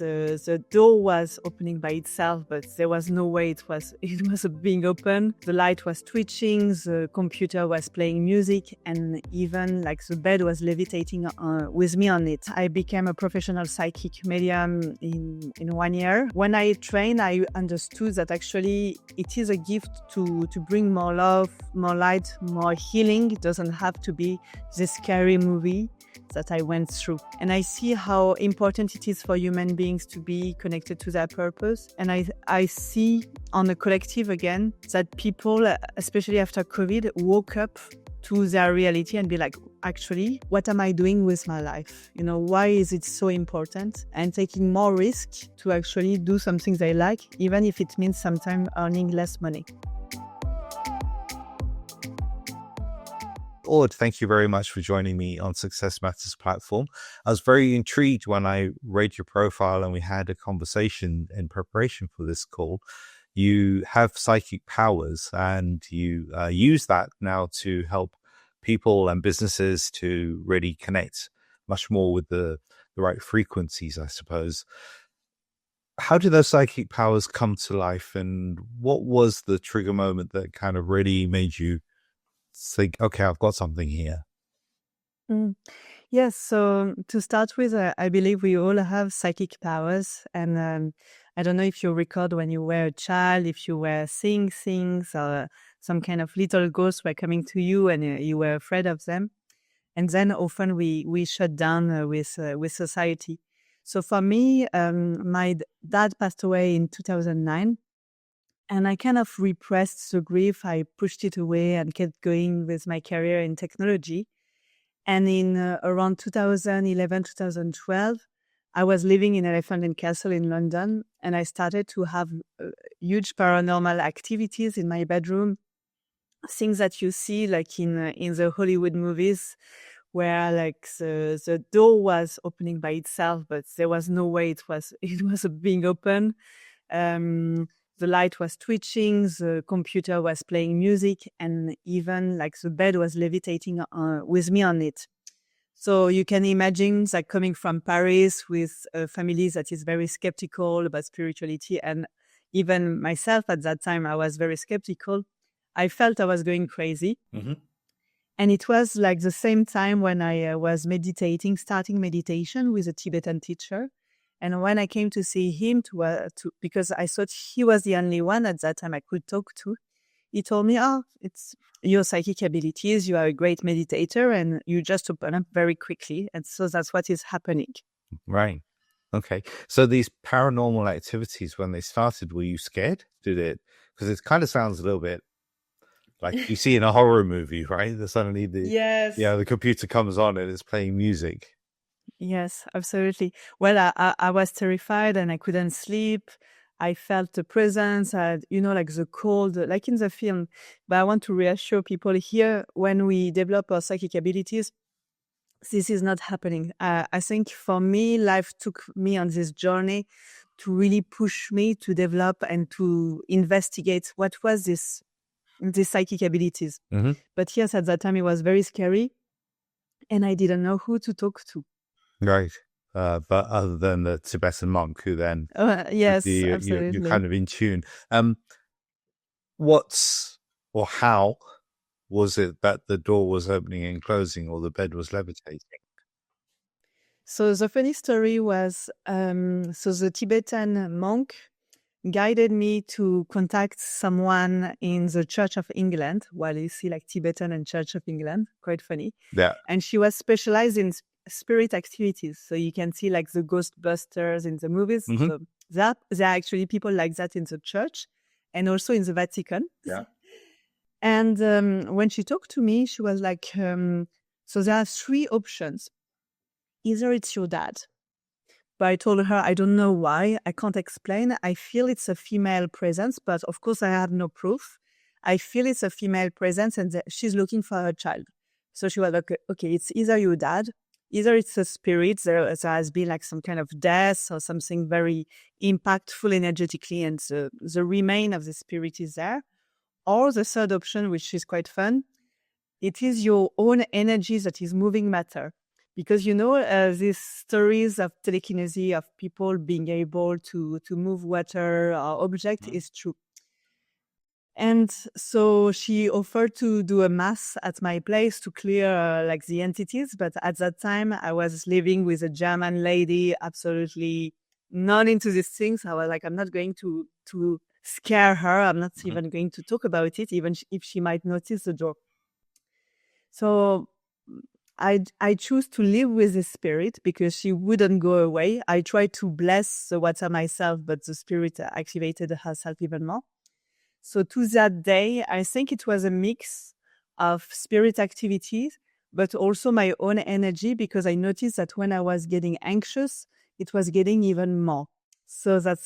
the door was opening by itself, but there was no way it was being open. The light was twitching, the computer was playing music, and even like the bed was levitating with me on it. I became a professional psychic medium in 1 year. When I trained, I understood that actually it is a gift to bring more love, more light, more healing. It doesn't have to be this scary movie that I went through. And I see how important it is for human beings to be connected to their purpose. And I see on the collective again that people, especially after COVID, woke up to their reality and be like, actually, what am I doing with my life? You know, why is it so important? And taking more risk to actually do something they like, even if it means sometimes earning less money. Aude, thank you very much for joining me on Success Matters platform. I was very intrigued when I read your profile and we had a conversation in preparation for this call. You have psychic powers and you use that now to help people and businesses to really connect much more with the right frequencies, I suppose. How did those psychic powers come to life, and what was the trigger moment that kind of really made you think, okay, I've got something here? Yes, so to start with, I believe we all have psychic powers. And I don't know if you record when you were a child, if you were seeing things or some kind of little ghosts were coming to you and you were afraid of them. And then often we shut down with society. So for me, my dad passed away in 2009. And I kind of repressed the grief. I pushed it away and kept going with my career in technology. And in around 2011, 2012, I was living in Elephant and Castle in London, and I started to have huge paranormal activities in my bedroom, things that you see like in the Hollywood movies, where like the door was opening by itself, but there was no way it was being open. The light was twitching, the computer was playing music, and even like the bed was levitating with me on it. So you can imagine that coming from Paris with a family that is very skeptical about spirituality, and even myself at that time, I was very skeptical. I felt I was going crazy. Mm-hmm. And it was like the same time when I was starting meditation with a Tibetan teacher. And when I came to see him because I thought he was the only one at that time I could talk to, he told me, it's your psychic abilities. You are a great meditator and you just open up very quickly. And so that's what is happening. Right. Okay. So these paranormal activities, when they started, were you scared? Because it kind of sounds a little bit like you see in a horror movie, right? Suddenly the computer comes on and it's playing music. Yes, absolutely. Well, I was terrified and I couldn't sleep. I felt the presence, like the cold, like in the film. But I want to reassure people here, when we develop our psychic abilities, this is not happening. I think for me, life took me on this journey to really push me to develop and to investigate what was these psychic abilities. Mm-hmm. But yes, at that time, it was very scary and I didn't know who to talk to. Right. But other than the Tibetan monk who then... yes, absolutely. You're kind of in tune. How was it that the door was opening and closing or the bed was levitating? So the funny story was, the Tibetan monk guided me to contact someone in the Church of England. Well, you see like Tibetan and Church of England, quite funny. Yeah. And she was specialized in spirit activities. So you can see like the Ghostbusters in the movies. Mm-hmm. So there are actually people like that in the church and also in the Vatican. Yeah. And when she talked to me, she was like, so there are 3 options. Either it's your dad. But I told her, I don't know why. I can't explain. I feel it's a female presence, but of course I have no proof. I feel it's a female presence and she's looking for her child. So she was like, okay, it's either your dad, either it's a spirit. There has been like some kind of death or something very impactful energetically, and the remain of the spirit is there. Or the third option, which is quite fun, it is your own energy that is moving matter. because these stories of telekinesis, of people being able to move water or object, is true. And so she offered to do a mass at my place to clear like the entities. But at that time, I was living with a German lady, absolutely not into these things. I was like, I'm not going to scare her. I'm not even going to talk about it, even if she might notice the door. So I choose to live with the spirit because she wouldn't go away. I tried to bless the water myself, but the spirit activated herself even more. So to that day, I think it was a mix of spirit activities, but also my own energy, because I noticed that when I was getting anxious, it was getting even more. So that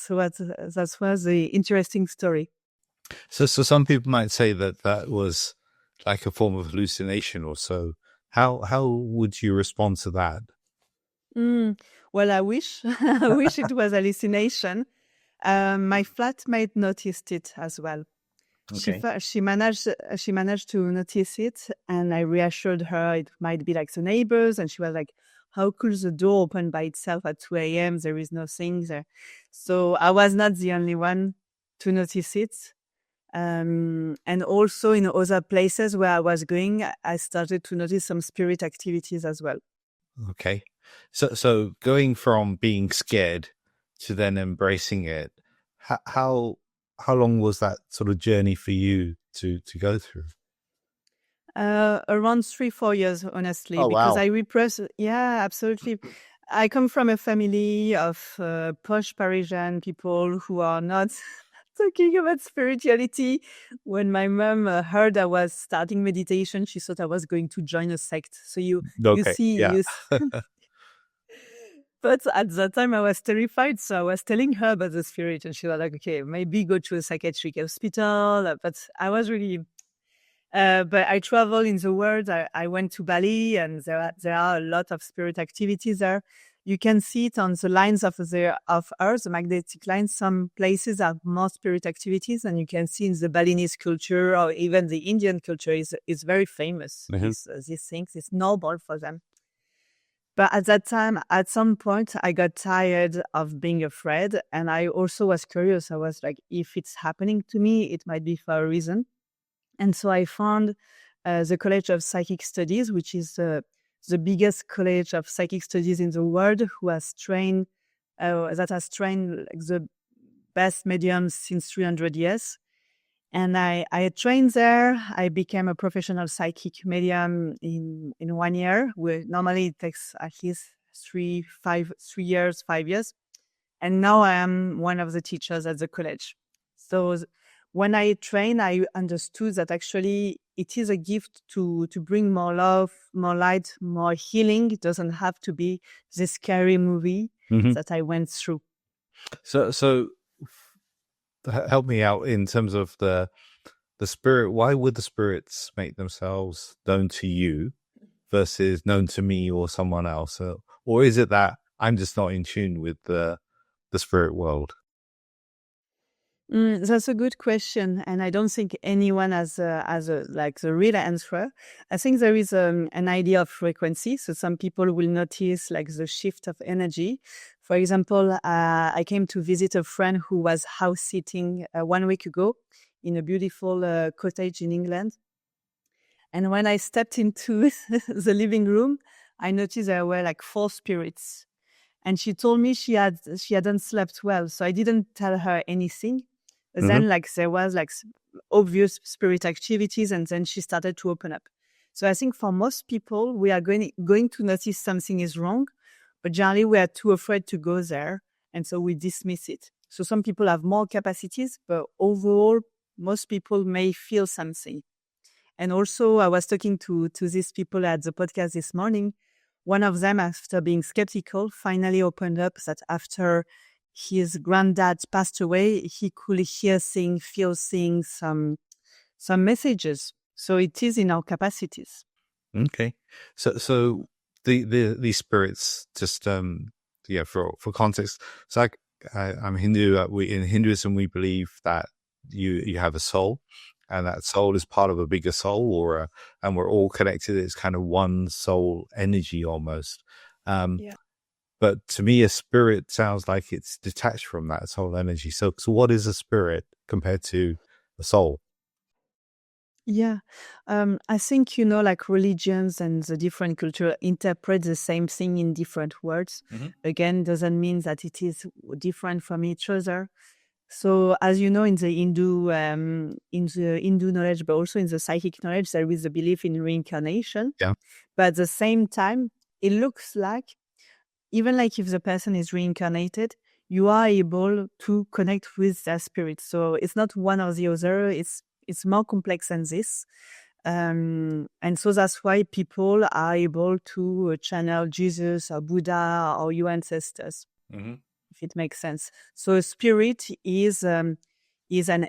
was the interesting story. So some people might say that was like a form of hallucination or so. How would you respond to that? Well, I wish I wish it was hallucination. My flatmate noticed it as well. Okay. She managed to notice it, and I reassured her it might be like the neighbors, and she was like, "How could the door open by itself at 2 a.m.? There is nothing there." So I was not the only one to notice it. And also in other places where I was going, I started to notice some spirit activities as well. Okay. So going from being scared to then embracing it, how long was that sort of journey for you to go through? Around 3-4 years, honestly, Oh because wow. I repress. Yeah, absolutely. I come from a family of posh Parisian people who are not talking about spirituality. When my mom heard I was starting meditation, she thought I was going to join a sect. So you Okay. see Yeah. you. But at that time, I was terrified. So I was telling her about the spirit, and she was like, "Okay, maybe go to a psychiatric hospital." But I was really but I travel in the world. I went to Bali, and there are a lot of spirit activities there. You can see it on the lines of Earth, the magnetic lines. Some places have more spirit activities, and you can see in the Balinese culture or even the Indian culture is very famous. Mhm. These things is normal for them. But at that time, at some point, I got tired of being afraid, and I also was curious. I was like, if it's happening to me, it might be for a reason. And so I found the College of Psychic Studies, which is the biggest college of psychic studies in the world, that has trained like, the best mediums since 300 years. And I trained there. I became a professional psychic medium in 1 year. Where normally it takes at least 3 years, 5 years. And now I am one of the teachers at the college. So when I train, I understood that actually it is a gift to bring more love, more light, more healing. It doesn't have to be this scary movie Mhm. that I went through. So help me out in terms of the spirit. Why would the spirits make themselves known to you versus known to me or someone else? Or is it that I'm just not in tune with the spirit world? That's a good question, and I don't think anyone has a like the real answer. I think there is an idea of frequency. So some people will notice like the shift of energy. For example, I came to visit a friend who was house sitting 1 week ago in a beautiful cottage in England. And when I stepped into the living room, I noticed there were like 4 spirits. And she told me she hadn't slept well, so I didn't tell her anything. But Hmm. then like there was like obvious spirit activities, and then she started to open up. So I think for most people, we are going to notice something is wrong, but generally we are too afraid to go there, and so we dismiss it. So some people have more capacities, but overall, most people may feel something. And also, I was talking to these people at the podcast this morning. One of them, after being skeptical, finally opened up that after his granddad passed away, he could hear things, feel things, some messages. So it is in our capacities. Okay. So these spirits just yeah, for context. So I'm Hindu. We in Hinduism we believe that you have a soul, and that soul is part of a bigger soul, and we're all connected. It's kind of one soul energy almost. Um, Yeah. but to me, a spirit sounds like it's detached from that soul energy. So what is a spirit compared to a soul? Yeah. I think, like religions and the different culture interpret the same thing in different words. Hmm. Again, doesn't mean that it is different from each other. So as you know, in the Hindu knowledge, but also in the psychic knowledge, there is a belief in reincarnation. Yeah. But at the same time, it looks like even like if the person is reincarnated, you are able to connect with their spirit. So it's not one or the other. It's more complex than this. And so that's why people are able to channel Jesus or Buddha or your ancestors, Hmm. if it makes sense. So a spirit is an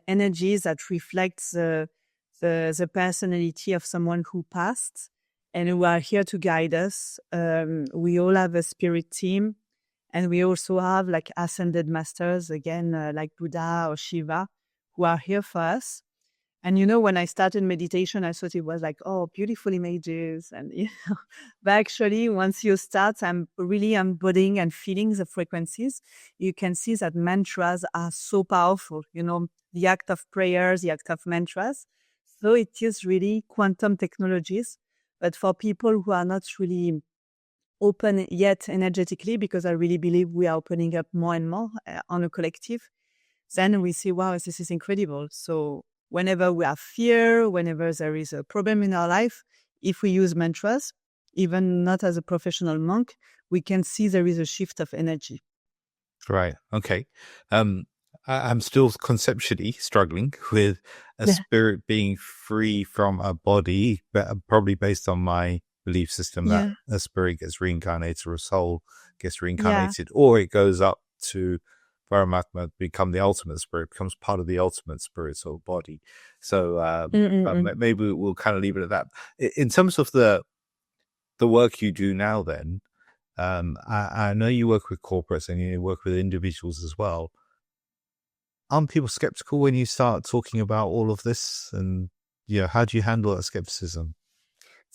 energy that reflects the personality of someone who passed and who are here to guide us. We all have a spirit team, and we also have like ascended masters, again, like Buddha or Shiva, who are here for us. And when I started meditation, I thought it was like, oh, beautiful images. And, but actually, once you start, I'm really embodying and feeling the frequencies. You can see that mantras are so powerful, the act of prayers, the act of mantras. So it is really quantum technologies. But for people who are not really open yet energetically, because I really believe we are opening up more and more on a collective, then we see, wow, this is incredible. So whenever we have fear, whenever there is a problem in our life, if we use mantras, even not as a professional monk, we can see there is a shift of energy. Right. Okay. Um, I'm still conceptually struggling with a Yeah. spirit being free from a body, but probably based on my belief system that Yeah. a spirit gets reincarnated or a soul gets Yeah. reincarnated, or it goes up to Paramatma, become the ultimate spirit, becomes part of the ultimate spirit or body. So, but Mm-mm-mm. maybe we'll kind of leave it at that. In terms of the work you do now, then, I know you work with corporates and you work with individuals as well. Aren't people skeptical when you start talking about all of this? And how do you handle that skepticism?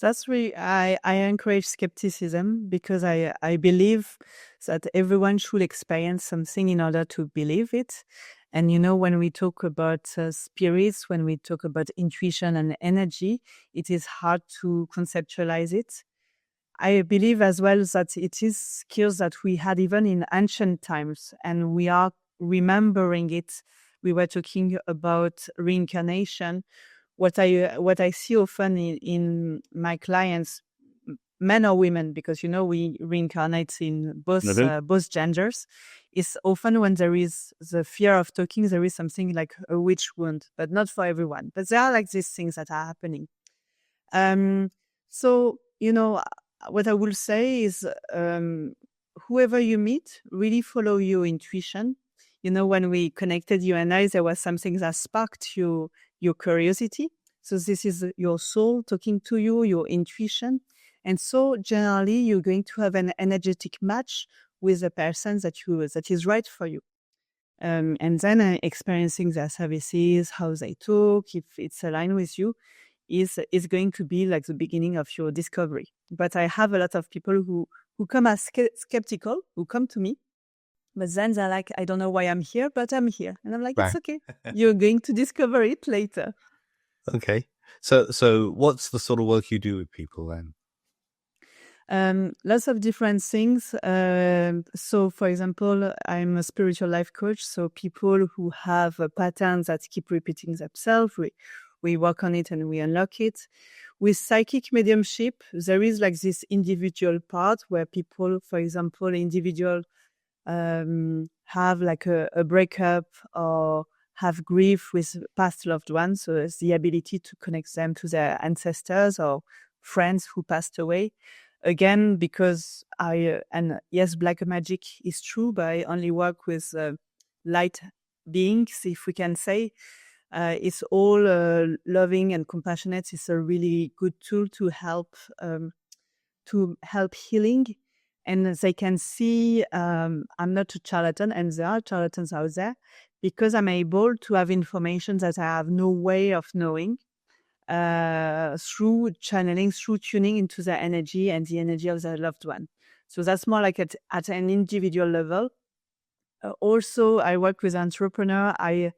That's really, I encourage skepticism because I believe that everyone should experience something in order to believe it. And when we talk about spirits, when we talk about intuition and energy, it is hard to conceptualize it. I believe as well that it is skills that we had even in ancient times, and we are remembering it. We were talking about reincarnation. What I see often in my clients, men or women, because we reincarnate in Mhm. both genders, is often when there is the fear of talking, there is something like a witch wound, but not for everyone. But there are like these things that are happening. Um, so, what I will say is, whoever you meet, really follow your intuition. When we connected, you and I, there was something that sparked your curiosity. So this is your soul talking to you, your intuition. And so generally, you're going to have an energetic match with the person that is right for you. And then experiencing their services, how they talk, if it's aligned with you, is going to be like the beginning of your discovery. But I have a lot of people who come as skeptical, who come to me, but then they're like, I don't know why I'm here, but I'm here. And I'm like, it's Right. okay. You're going to discover it later. Okay. So what's the sort of work you do with people then? Lots of different things. So, for example, I'm a spiritual life coach. So, people who have patterns that keep repeating themselves, we work on it and we unlock it. With psychic mediumship, there is like this individual part where people, for example, individual have like a breakup or have grief with past loved ones. So it's the ability to connect them to their ancestors or friends who passed away. Again, because and yes, black magic is true, but I only work with light beings, if we can say. It's all loving and compassionate. It's a really good tool to help healing. And they can see I'm not a charlatan, and there are charlatans out there. because I'm able to have information that I have no way of knowing, through channeling, through tuning into the energy and the energy of their loved one. So that's more like at an individual level. Also, I work with entrepreneur. I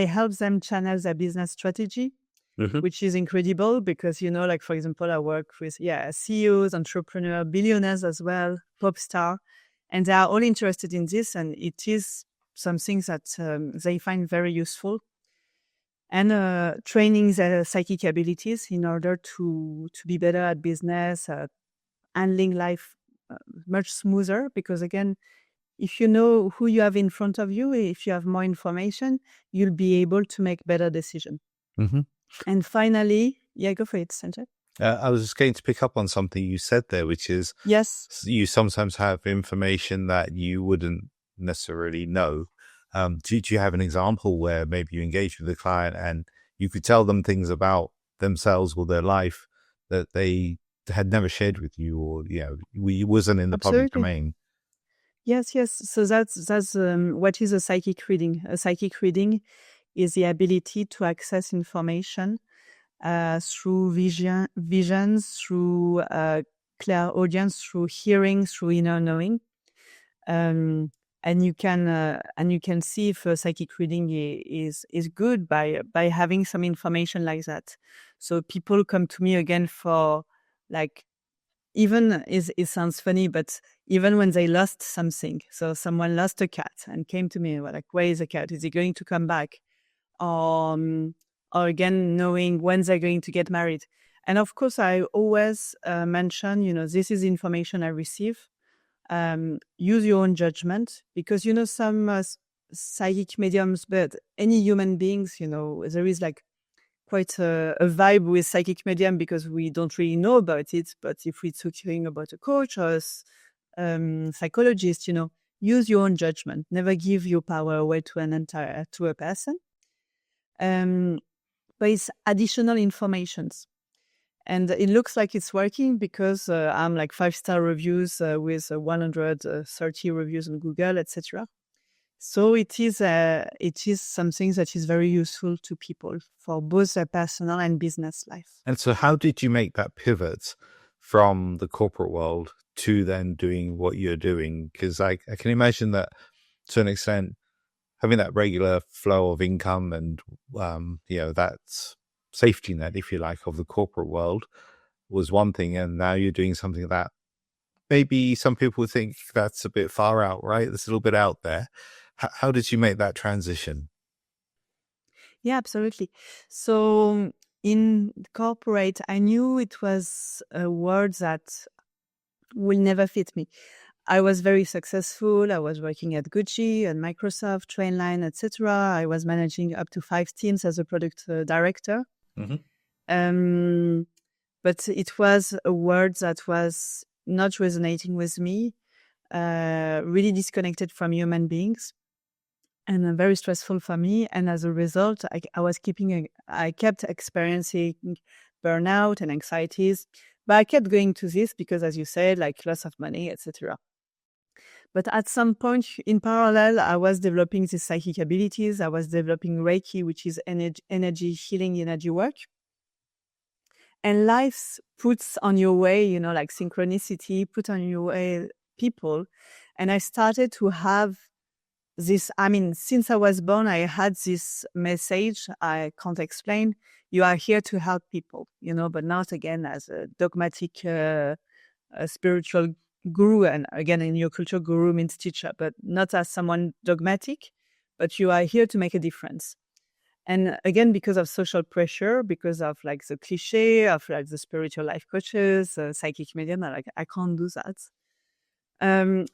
help them channel their business strategy, Hmm. which is incredible because, like, for example, I work with, CEOs, entrepreneur, billionaires as well, pop star, and they are all interested in this. And it is something that they find very useful, and training their psychic abilities in order to be better at business, handling life much smoother. Because again, if you know who you have in front of you, if you have more information, you'll be able to make better decisions. Hmm. And finally, go for it, Sanjay. I was just going to pick up on something you said there, which is Yes, you sometimes have information that you wouldn't necessarily know. Do you have an example where maybe you engage with a client and you could tell them things about themselves or their life that they had never shared with you, or we wasn't in the public absolutely. domain? Yes, yes. So that's what is a psychic reading. A psychic reading is the ability to access information through visions, through clairaudience, through hearing, through inner knowing. And you can see if a psychic reading is good by having some information like that. So people come to me again for, like, even it sounds funny, but even when they lost something. So someone lost a cat and came to me, well, like, where is the cat? Is he going to come back? Um, or again, knowing when they're going to get married. And of course, I always mention, this is information I receive. Use your own judgment, because, some psychic mediums, but any human beings, there is like quite a vibe with psychic medium because we don't really know about it. But if we're talking about a coach or psychologist, use your own judgment. Never give your power away to a person. But it's additional informations. And it looks like it's working because I'm like 5-star reviews with 130 reviews on Google, etc. So it is something that is very useful to people for both their personal and business life. And so how did you make that pivot from the corporate world to then doing what you're doing? Because I can imagine that to an extent, having that regular flow of income and, that safety net, if you like, of the corporate world was one thing. And now you're doing something that maybe some people think that's a bit far out, right? It's a little bit out there. How did you make that transition? Yeah, absolutely. So in corporate, I knew it was a word that will never fit me. I was very successful. I was working at Gucci and Microsoft, Trainline, etc. I was managing up to 5 teams as a product director. Mm-hmm. But it was a word that was not resonating with me, really disconnected from human beings, and very stressful for me. And as a result, I kept experiencing burnout and anxieties. But I kept going to this because, as you said, like, loss of money, etc. But at some point in parallel, I was developing these psychic abilities. I was developing Reiki, which is energy healing, energy work. And life puts on your way, like synchronicity, put on your way people. And I started to have this, since I was born, I had this message I can't explain. You are here to help people, but not again as a dogmatic a spiritual guru. And again, in your culture, guru means teacher, but not as someone dogmatic, but you are here to make a difference. And again, because of social pressure, because of like the cliche of like the spiritual life coaches, psychic medium, I can't do that.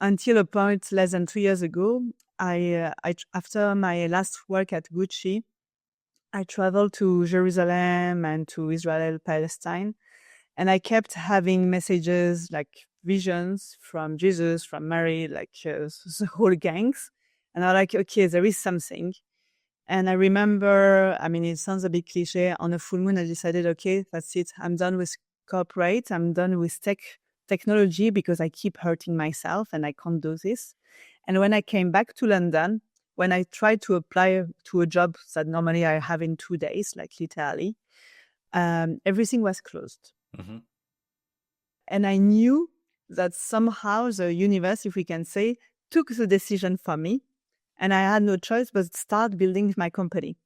Until a point less than 2 years ago, after my last work at Gucci, I traveled to Jerusalem and to Israel, Palestine, and I kept having messages, like visions from Jesus, from Mary, like the whole gangs. And I'm like, okay, there is something. And I remember, it sounds a bit cliche. On a full moon, I decided, okay, that's it. I'm done with corporate. I'm done with technology because I keep hurting myself and I can't do this. And when I came back to London, when I tried to apply to a job that normally I have in 2 days, like literally, everything was closed. Mm-hmm. And I knew that somehow the universe, if we can say, took the decision for me. And I had no choice but start building my company.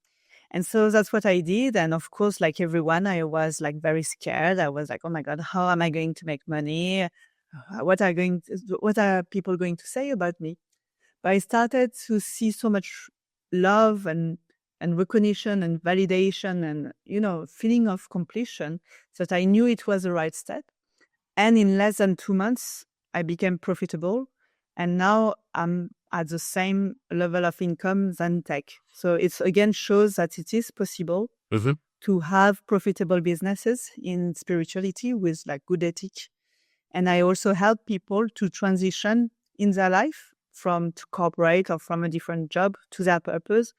And so that's what I did. And of course, like everyone, I was like very scared. I was like, oh my God, how am I going to make money? What are people going to say about me? But I started to see so much love and recognition and validation and, feeling of completion that I knew it was the right step. And in less than 2 months, I became profitable. And now I'm at the same level of income than tech. So it's again shows that it is possible to have profitable businesses in spirituality with like good ethic. And I also help people to transition in their life from to corporate or from a different job to their purpose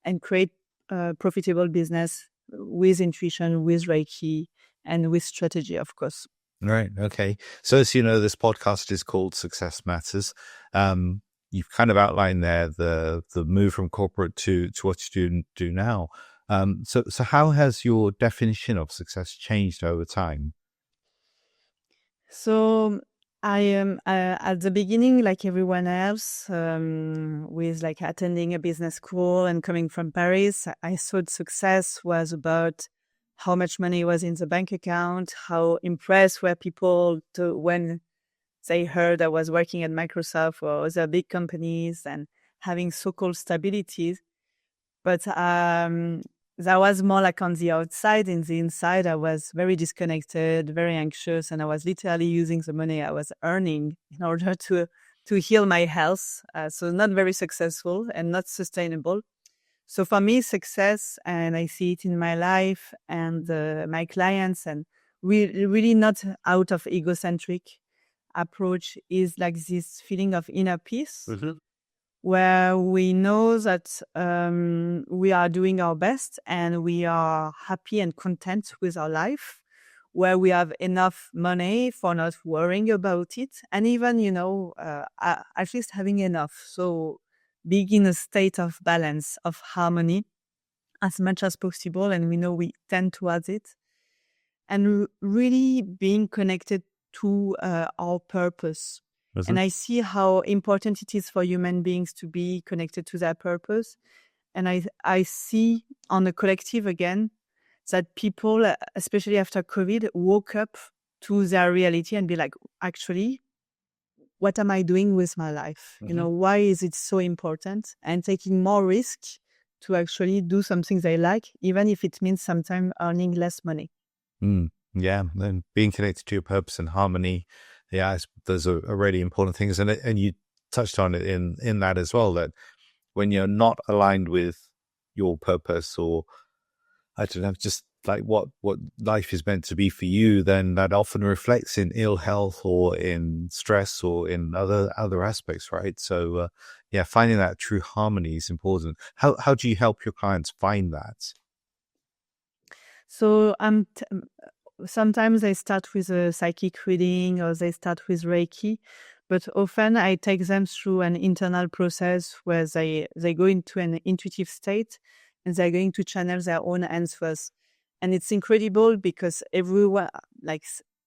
and create a profitable business with intuition, with Reiki, and with strategy, of course. Right. Okay. So as you know, this podcast is called Success Matters. You've kind of outlined there the move from corporate to what you do now. So how has your definition of success changed over time? So I am at the beginning, like everyone else, with like attending a business school and coming from Paris, I thought success was about how much money was in the bank account, how impressed were people when they heard I was working at Microsoft or other big companies and having so-called stability. But that was more like on the outside. In the inside, I was very disconnected, very anxious, and I was literally using the money I was earning in order to heal my health. So not very successful and not sustainable. So for me, success, and I see it in my life and my clients, and really not out of egocentric approach, is like this feeling of inner peace where we know that we are doing our best and we are happy and content with our life, where we have enough money for not worrying about it, and even, at least having enough. So being in a state of balance, of harmony as much as possible, and we know we tend towards it, and really being connected to our purpose. And I see how important it is for human beings to be connected to their purpose. And I see on the collective again that people, especially after COVID, woke up to their reality and be like, actually, what am I doing with my life? Why is it so important? And taking more risk to actually do something they like, even if it means sometimes earning less money. Yeah, and being connected to your purpose and harmony. Yeah, those are really important things, and you touched on it in that as well. That when you're not aligned with your purpose, or I don't know, just like what life is meant to be for you, then that often reflects in ill health or in stress or in other aspects, right? So, yeah, finding that true harmony is important. How do you help your clients find that? So sometimes they start with a psychic reading or they start with Reiki, but often I take them through an internal process where they go into an intuitive state and they're going to channel their own answers. And it's incredible because everyone, like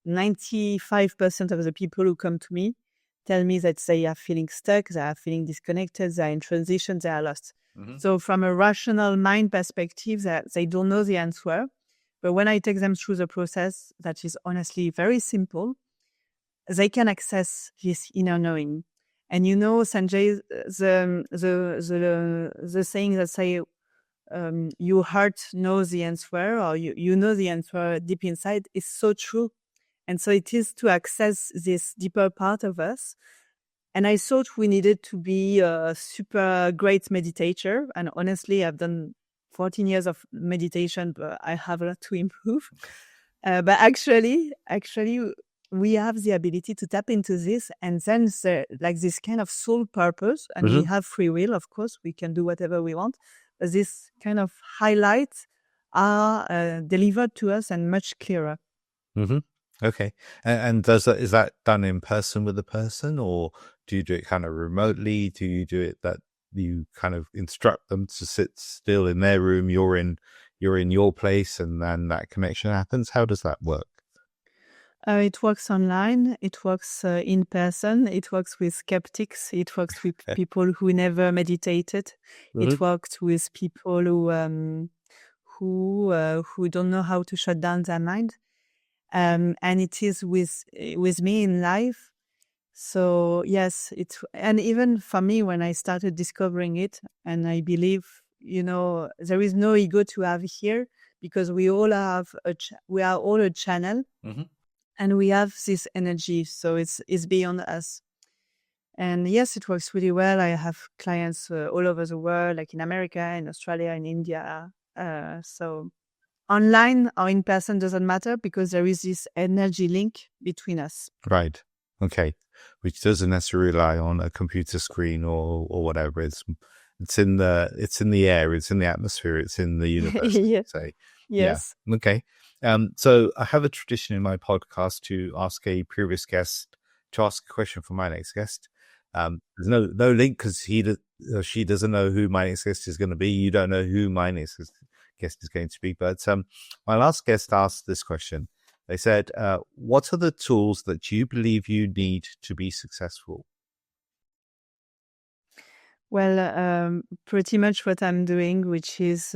95% of the people who come to me tell me that they are feeling stuck, they are feeling disconnected, they are in transition, they are lost. So from a rational mind perspective, they don't know the answer. But when I take them through the process, that is honestly very simple, they can access this inner knowing. And Sanjay, the saying that say, your heart knows the answer, or you know the answer deep inside, is so true. And so it is to access this deeper part of us. And I thought we needed to be a super great meditator. And honestly, I've done 14 years of meditation, but I have a lot to improve. But actually, we have the ability to tap into this, and then like this kind of soul purpose, and we have free will, of course, we can do whatever we want. But this kind of highlights are delivered to us and much clearer. Okay. And is that done in person with the person, or do you do it kind of remotely? Do you do it that you kind of instruct them to sit still in their room, you're in your place, and then that connection happens. How does that work? It works online, it works in person, it works with skeptics, it works with people who never meditated, it works with people who don't know how to shut down their mind, and it is with me in life. So yes, and even for me when I started discovering it, and I believe there is no ego to have here, because we all have we are all a channel. Mm-hmm. And we have this energy, so it's beyond us. And yes, it works really well. I have clients all over the world, like in America, in Australia, in India. So online or in person doesn't matter, because there is this energy link between us. Right. Okay. Which doesn't necessarily rely on a computer screen or whatever. It's in the air, it's in the atmosphere, it's in the universe. Yeah. Say, Yes. Yeah. Okay. So I have a tradition in my podcast to ask a previous guest to ask a question for my next guest. There's no link, because she doesn't know who my next guest is going to be. You don't know who my next guest is going to be. But my last guest asked this question. They said, what are the tools that you believe you need to be successful? Well, pretty much what I'm doing, which is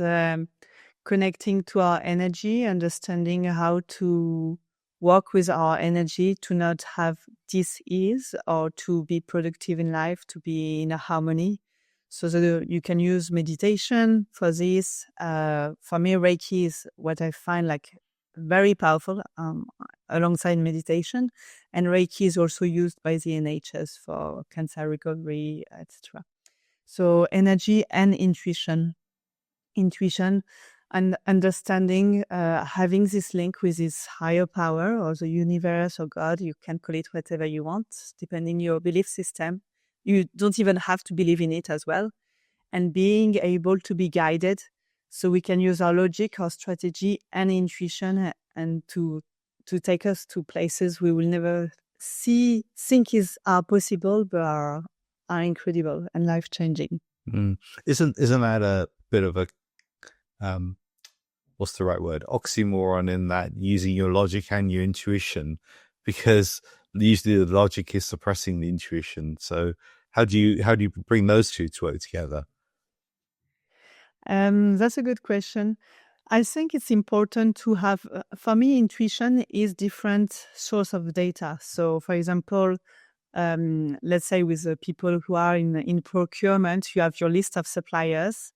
connecting to our energy, understanding how to work with our energy to not have dis-ease, or to be productive in life, to be in a harmony. So you can use meditation for this. For me, Reiki is what I find like very powerful alongside meditation. And Reiki is also used by the NHS for cancer recovery, etc. So energy and intuition and understanding, having this link with this higher power, or the universe, or God. You can call it whatever you want, depending your belief system. You don't even have to believe in it as well. And being able to be guided, so we can use our logic, our strategy, and intuition, and to take us to places we will never think are possible, but are incredible and life changing. Isn't that a bit of a what's the right word? Oxymoron, in that using your logic and your intuition, because usually the logic is suppressing the intuition. So how do you bring those two to work together? That's a good question. I think it's important to have, for me, intuition is different source of data. So, for example, let's say with the people who are in procurement, you have your list of suppliers,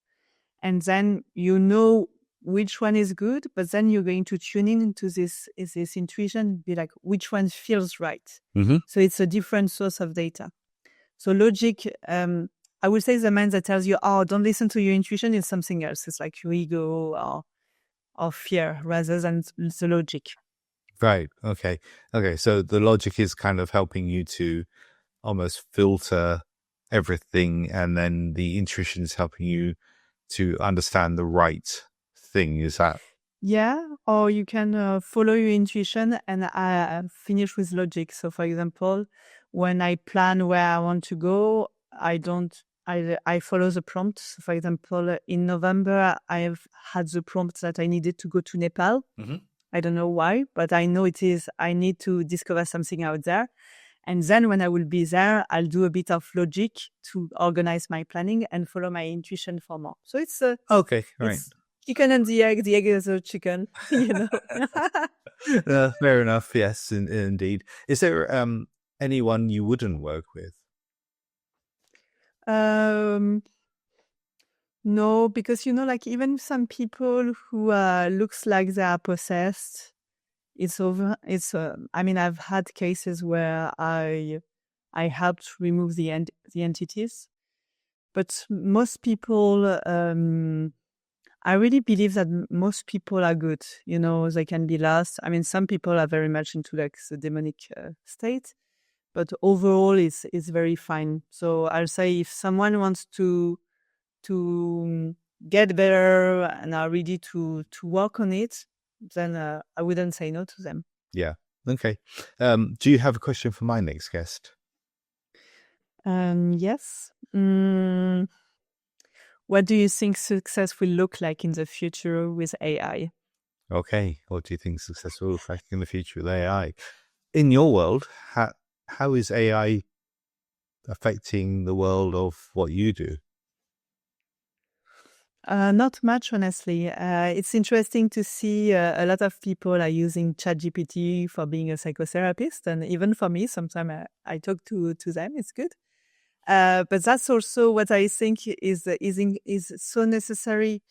and then you know which one is good, but then you're going to tune in into this intuition, be like, which one feels right. Mm-hmm. So it's a different source of data. So logic, I would say the mind that tells you, oh, don't listen to your intuition, is something else. It's like your ego or fear, rather than the logic. Right. Okay. So the logic is kind of helping you to almost filter everything, and then the intuition is helping you to understand the right thing. Is that? Yeah, or you can follow your intuition and finish with logic. So, for example, when I plan where I want to go, I don't. I follow the prompt. So, for example, in November, I've had the prompt that I needed to go to Nepal. Mm-hmm. I don't know why, but I know it is. I need to discover something out there. And then when I will be there, I'll do a bit of logic to organize my planning and follow my intuition for more. So it's Okay, right. It's chicken and the egg is a chicken, Fair enough. Yes, indeed. Is there anyone you wouldn't work with? No, because like even some people who looks like they are possessed, it's over. I mean, I've had cases where I helped remove the entities, but most people, I really believe that most people are good. They can be lost. I mean, some people are very much into like the demonic state, but overall, it's very fine. So I'll say, if someone wants to get better and are ready to work on it, then I wouldn't say no to them. Yeah. Okay. Do you have a question for my next guest? Yes. What do you think success will look like in the future with AI? Okay, what do you think success will look like in the future with AI? In your world, how is AI affecting the world of what you do? Not much, honestly. It's interesting to see a lot of people are using ChatGPT for being a psychotherapist, and even for me, sometimes I talk to them. It's good, but that's also what I think is so necessary.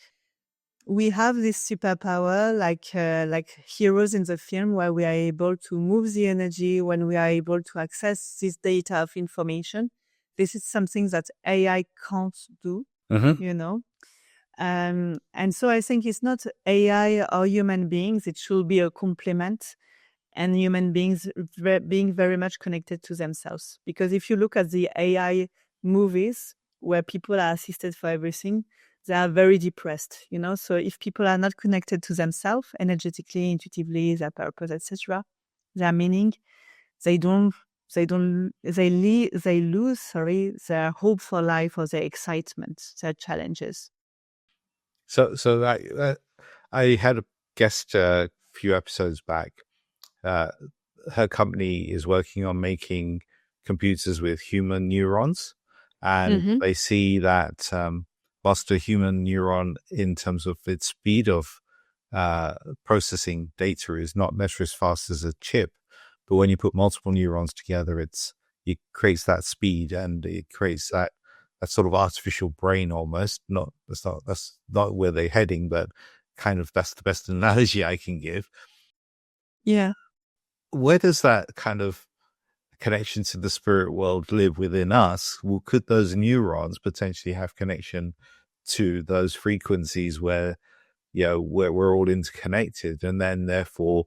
We have this superpower, like heroes in the film, where we are able to move the energy, when we are able to access this data of information. This is something that AI can't do, Mm-hmm. you know. And so I think it's not AI or human beings. It should be a complement, and human beings being very much connected to themselves. Because if you look at the AI movies where people are assisted for everything, they are very depressed, you know. So if people are not connected to themselves energetically, intuitively, their purpose, etc., their meaning, they don't they lose, sorry, their hope for life or their excitement, their challenges. So I had a guest a few episodes back. Uh, her company is working on making computers with human neurons, and Mm-hmm. they see that whilst a human neuron, in terms of its speed of processing data, is not necessarily as fast as a chip, but when you put multiple neurons together, it creates that speed, and it creates that sort of artificial brain almost. That's not where they're heading, but kind of that's the best analogy I can give. Yeah. Where does that kind of connection to the spirit world live within us? Well, could those neurons potentially have connection to those frequencies where, where we're all interconnected, and then therefore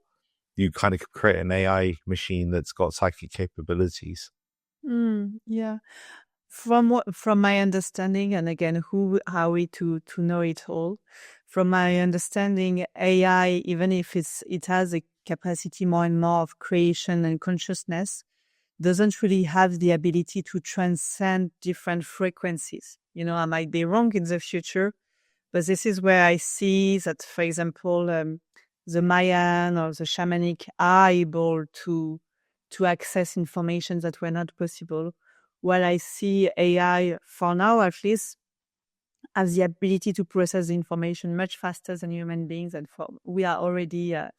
you kind of create an AI machine that's got psychic capabilities? Yeah. From my understanding, and again, who are we to know it all? From my understanding, AI, even if it has a capacity more and more of creation and consciousness, doesn't really have the ability to transcend different frequencies. You know, I might be wrong in the future, but this is where I see that, for example, the Mayan or the shamanic are able to access information that were not possible. While I see AI, for now at least, has the ability to process the information much faster than human beings. And we are already, I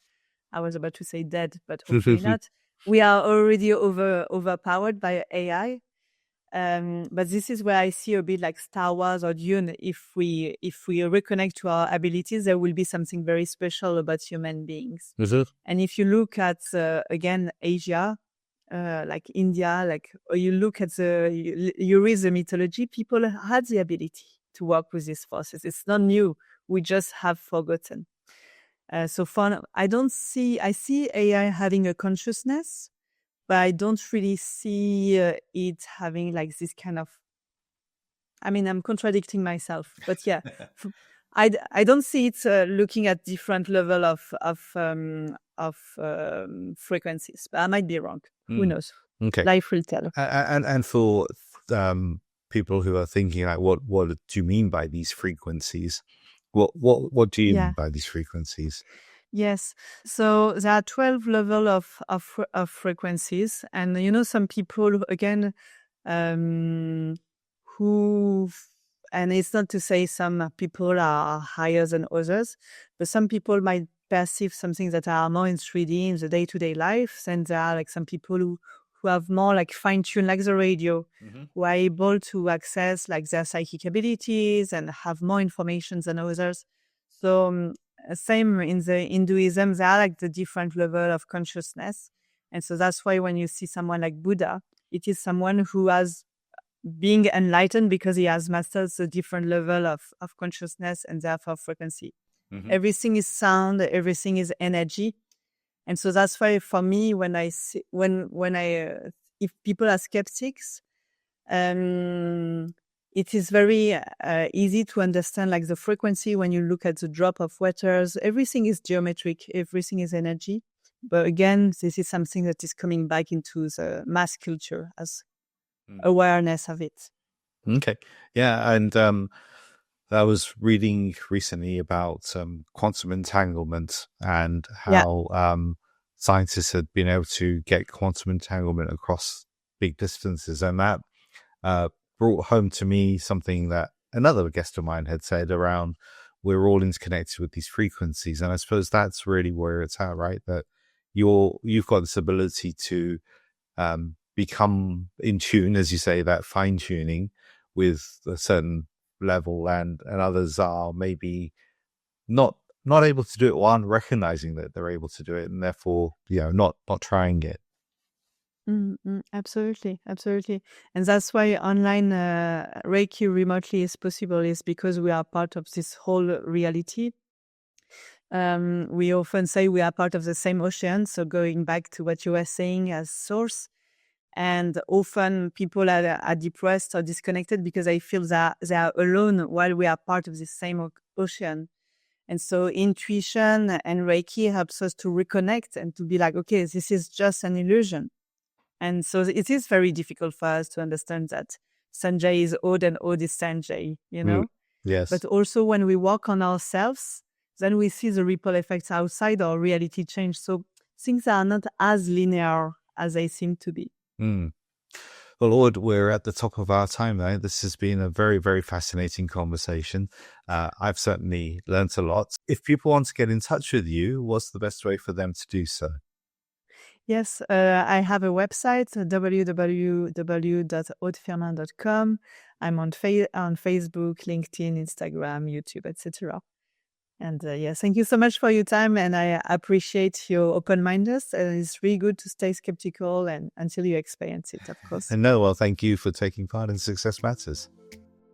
was about to say dead, but hopefully not. We are already overpowered by AI. But this is where I see a bit like Star Wars or Dune. If we reconnect to our abilities, there will be something very special about human beings. And if you look at again Asia, like India, or you look at you read the mythology, people had the ability to work with these forces. It's not new. We just have forgotten. So far, I see AI having a consciousness, but I don't really see it having like this kind of. I mean, I'm contradicting myself, but yeah, I don't see it looking at different level of frequencies. But I might be wrong. Who knows? Okay. Life will tell. And for people who are thinking like, what do you mean by these frequencies? What do you mean Yeah. by these frequencies? Yes. So there are 12 level of frequencies, and you know, some people again um, who, and it's not to say some people are higher than others, but some people might perceive something that are more in 3D in the day-to-day life. Then there are like some people who have more like fine-tuned, like the radio, who are able to access like their psychic abilities and have more information than others. So same in the Hinduism, there are like the different level of consciousness. And so that's why when you see someone like Buddha, it is someone who has being enlightened because he has mastered the different level of consciousness and therefore frequency. Everything is sound, everything is energy. And so that's why for me, when I see, when I, if people are skeptics, it is very easy to understand like the frequency when you look at the drop of waters. Everything is geometric, everything is energy. But again, this is something that is coming back into the mass culture as awareness of it. Okay. Yeah. And I was reading recently about quantum entanglement and Yeah. how scientists had been able to get quantum entanglement across big distances. And that brought home to me something that another guest of mine had said around we're all interconnected with these frequencies. And I suppose that's really where it's at, right? That you've got this ability to become in tune, as you say, that fine tuning with a certain level, and others are maybe not able to do it, one recognizing that they're able to do it, and therefore not trying it. Absolutely, absolutely. And that's why online Reiki remotely is possible, is because we are part of this whole reality. We often say we are part of the same ocean. So going back to what you were saying as source, and often people are depressed or disconnected because they feel that they are alone while we are part of the same ocean. And so intuition and Reiki helps us to reconnect and to be like, okay, this is just an illusion. And so it is very difficult for us to understand that Sanjay is Aude and Aude is Sanjay, Yes. But also when we work on ourselves, then we see the ripple effects outside our reality change. So things are not as linear as they seem to be. Well, Aude, we're at the top of our time now. This has been a very, very fascinating conversation. I've certainly learnt a lot. If people want to get in touch with you, what's the best way for them to do so? Yes, I have a website, www.audefirmin.com. I'm on Facebook, LinkedIn, Instagram, YouTube, etc. And thank you so much for your time, and I appreciate your open-mindedness. And it's really good to stay skeptical and until you experience it, of course. And well, thank you for taking part in Success Matters.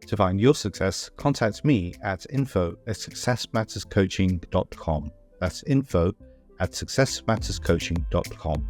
To find your success, contact me at info@successmatterscoaching.com. That's info@successmatterscoaching.com.